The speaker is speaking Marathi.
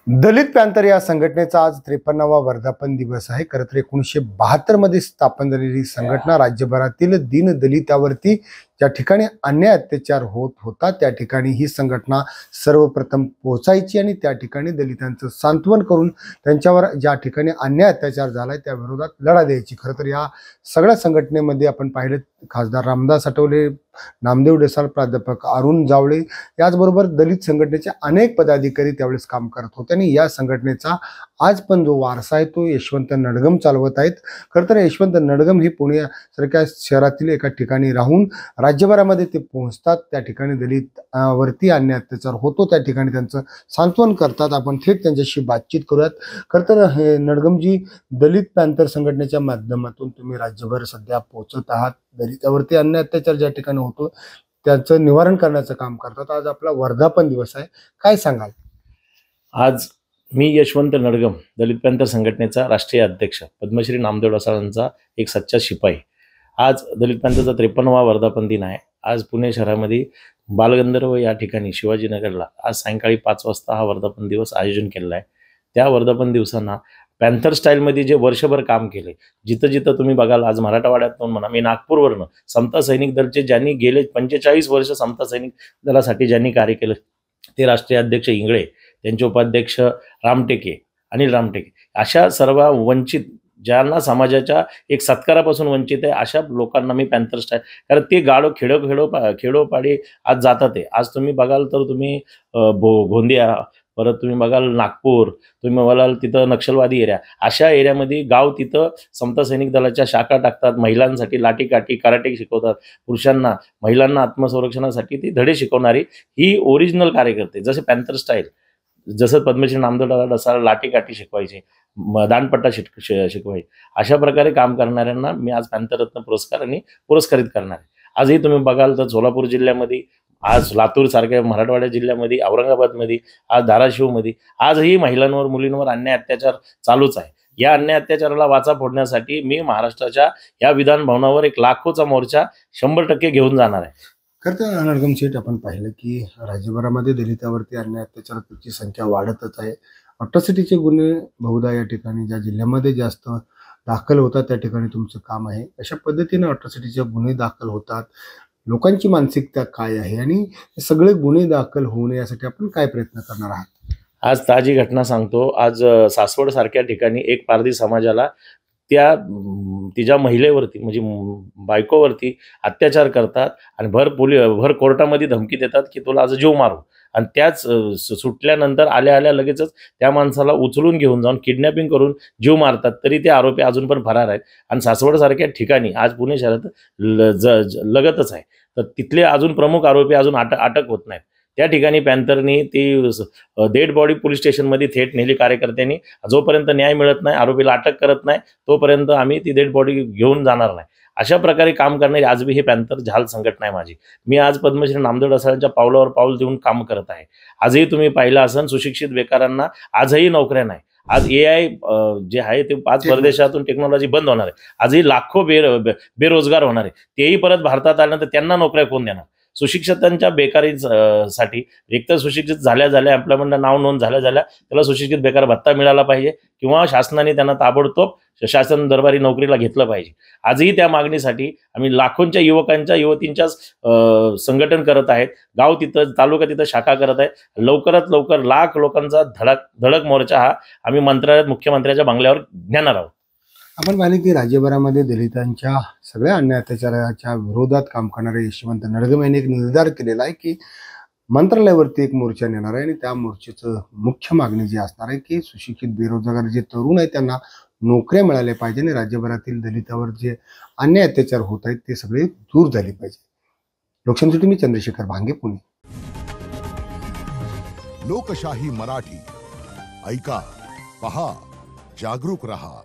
दलित पॅंथर या संघटनेचा आज 53वा वर्धापन दिवस आहे। खरं तर 1972 मध्ये स्थापन झालेली संघटना राज्यभरातील दीनदलितावरती ज्या ठिकाणी अन्याय अत्याचार होत होता त्या ठिकाणी ही संघटना सर्वप्रथम पोहोचायची आणि त्या ठिकाणी दलितांचं सांत्वन करून त्यांच्यावर ज्या ठिकाणी अन्याय अत्याचार झालाय त्या विरोधात लढा द्यायची। खरं तर या सगळ्या संघटनेमध्ये आपण पाहिलं खासदार रामदास आठवले, नामदेव डेसाळ, प्राध्यापक अरुण जावळे याचबरोबर दलित संघटनेचे अनेक पदाधिकारी त्यावेळेस काम करत होते आणि या संघटनेचा आज पण जो वारसा आहे तो यशवंत नडगम चालवत आहेत। खरं तर यशवंत नडगम हे पुण्यासारख्या शहरातील एका ठिकाणी राहून राज्यभरामध्ये ते पोहोचतात, त्या ठिकाणी दलित वरती अन्याय अत्याचार होतो त्या ठिकाणी त्यांचं सांत्वन करतात। आपण थेट त्यांच्याशी बातचीत करूयात। खरं तर हे नडगमजी, दलित पॅंथर संघटनेच्या माध्यमातून तुम्ही राज्यभर सध्या पोहोचत आहात, दलितावरती अन्याय अत्याचार ज्या ठिकाणी होतो त्याचं निवारण करण्याचं काम करतात। आज आपला वर्धापन दिवस आहे, काय सांगाल? आज मी यशवंत नडगम, दलित पॅंथर संघटनेचा राष्ट्रीय अध्यक्ष, पद्मश्री नामदेव डेसाळांचा एक सच्चा शिपाई। आज दलित पॅंथरचा 53वा वर्धापन दिन आहे। आज पुणे शहरामध्ये बालगंधर्व या ठिकाणी शिवाजीनगरला आज सायंकाळी 5 वाजता हा वर्धापन दिवस आयोजन केलेला आहे। त्या वर्धापन दिवसांना पॅंथर स्टाईलमध्ये जे वर्षभर काम केले, जिथं जिथं तुम्ही बघाल, आज मराठवाड्यातून म्हणा, मी नागपूरवरनं समता सैनिक दलचे ज्यांनी गेले 45 वर्ष समता सैनिक दलासाठी ज्यांनी कार्य केलं ते राष्ट्रीय अध्यक्ष इंगळे, त्यांचे उपाध्यक्ष रामटेके, अनिल रामटेके, अशा सर्व वंचित ज्यांना समाजाच्या एक सत्कारापासून वंचित आहे अशा लोकांना मी पॅंथर स्टाईल, कारण ते गाडो खेडोपाडी आज जातात आहे। आज तुम्ही बघाल तर तुम्ही गोंदिया, परत तुम्ही बघाल नागपूर, तुम्ही बघाल तिथं नक्षलवादी एरिया, अशा एरियामध्ये गाव तिथं समता सैनिक दलाच्या शाखा टाकतात, महिलांसाठी लाठीकाठी कराटे शिकवतात, पुरुषांना महिलांना आत्मसंरक्षणासाठी ती धडे शिकवणारी ही ओरिजिनल कार्यकर्ते। जसे पॅंथर स्टाईल, जसं पद्मश्री नामदेव डेसाळ लाठीकाठी शिकवायचे, दांडपट्टा शिकवायचे, अशा प्रकारे काम करणाऱ्यांना मी आज पॅंथर रत्न पुरस्काराने पुरस्कारित करणार आहे। आजही तुम्ही बघाल तर सोलापूर जिल्ह्यामध्ये, आज लातूर सारख्या मराठवाड्या जिल्ह्यामध्ये, औरंगाबादमध्ये, आज धाराशिवमध्ये आजही महिलांवर मुलींवर अन्याय अत्याचार चालूच आहे। या अन्याय अत्याचाराला वाचा फोडण्यासाठी मी महाराष्ट्राच्या या विधान भवनावर एक लाखोचा मोर्चा 100% घेऊन जाणार आहे। खरं तर नडगम शेठ, आपण पाहिलं की राज्यभरामध्ये दलितावरती अन्याय अत्याचाराची संख्या वाढतच आहे। अट्रॉसिटीचे गुन्हे बहुधा या ठिकाणी ज्या जिल्ह्यामध्ये जास्त दाखल होतात त्या ठिकाणी तुमचं काम आहे। अशा पद्धतीने अट्रॉसिटीचे गुन्हे दाखल होतात, लोकांची मानसिकता काय आहे आणि सगळे गुन्हे दाखल होऊ नये यासाठी आपण काय प्रयत्न करणार आहात? आज ताजी घटना सांगतो। आज सासवड सारख्या ठिकाणी एक पारधी समाजाला तिच्या महिलेवरती म्हणजे बायकोवरती अत्याचार करतात आणि भर कोर्टामध्ये धमकी देतात की तुला आज जीव मारू, आणि त्याच सुटल्यानंतर आल्या लगेचच त्या माणसाला उचलून घेऊन जाऊन किडनॅपिंग करून जीव मारतात। तरी ते आरोपी अजून पण फरार आहेत आणि सासवड सारख्या ठिकाणी आज पुणे शहरात लगतच आहे, तर तिथले अजून प्रमुख आरोपी अजून अटक होत नाहीत। त्या ठिकाणी पॅंथरनी ती डेड बॉडी पोलीस स्टेशनमध्ये थेट नेली कार्यकर्त्यांनी। जोपर्यंत न्याय मिळत नाही, आरोपीला अटक करत नाही, तोपर्यंत आम्ही ती डेड बॉडी घेऊन जाणार नाही। अशा प्रकारे काम करणारी आज बी हे पॅंथर झाल संघटना आहे माझी। मी आज पद्मश्री नामदेव डेसाळांच्या पावलावर पाऊल देऊन काम करत आहे। आजही तुम्ही पाहिलं असन, सुशिक्षित बेकारांना आजही नोकऱ्या नाही। आज AI जे आहे ते 5 परदेशातून टेक्नॉलॉजी बंद होणार आहे, आजही लाखो बेरोजगार होणार आहे। तेही परत भारतात आल्यानंतर त्यांना नोकऱ्या कोण देणार? सुशिक्षितांच्या बेकारीसाठी एकतर सुशिक्षित झाल्या एम्प्लॉयमेंट नाव नोंद झाल्या त्याला सुशिक्षित बेकार भत्ता मिळाला पाहिजे, किंवा शासनाने त्यांना ताबडतोब शासन दरबारी नोकरीला घेतलं पाहिजे। आजही त्या मागणीसाठी आम्ही लाखोंच्या युवतींच्या संघटन करत आहेत। गाव तिथं, तालुका तिथं शाखा करत आहे। लवकरात लवकर लाख लोकांचा धडक मोर्चा हा आम्ही मुख्यमंत्र्याच्या बंगल्यावर घेणार आहोत। आपण पाहिले की राज्यभरामध्ये दलितांच्या सगळ्या अन्याय अत्याचाराच्या विरोधात काम करणारे यशवंत नडगम यांनी एक निर्धार केलेला आहे की मंत्रालयावरती एक मोर्चा नेणार आहे आणि त्या मोर्चाचं मुख्य मागणी जी असणार आहे की सुशिक्षित बेरोजगार जे तरुण आहेत त्यांना नोकऱ्या मिळाल्या पाहिजे आणि राज्यभरातील दलितावर जे अन्याय अत्याचार होत आहेत ते सगळे दूर झाले पाहिजे। लोकशाहीसाठी मी चंद्रशेखर भांगे, पुणे। लोकशाही मराठी ऐका, पहा, जागरूक रहा।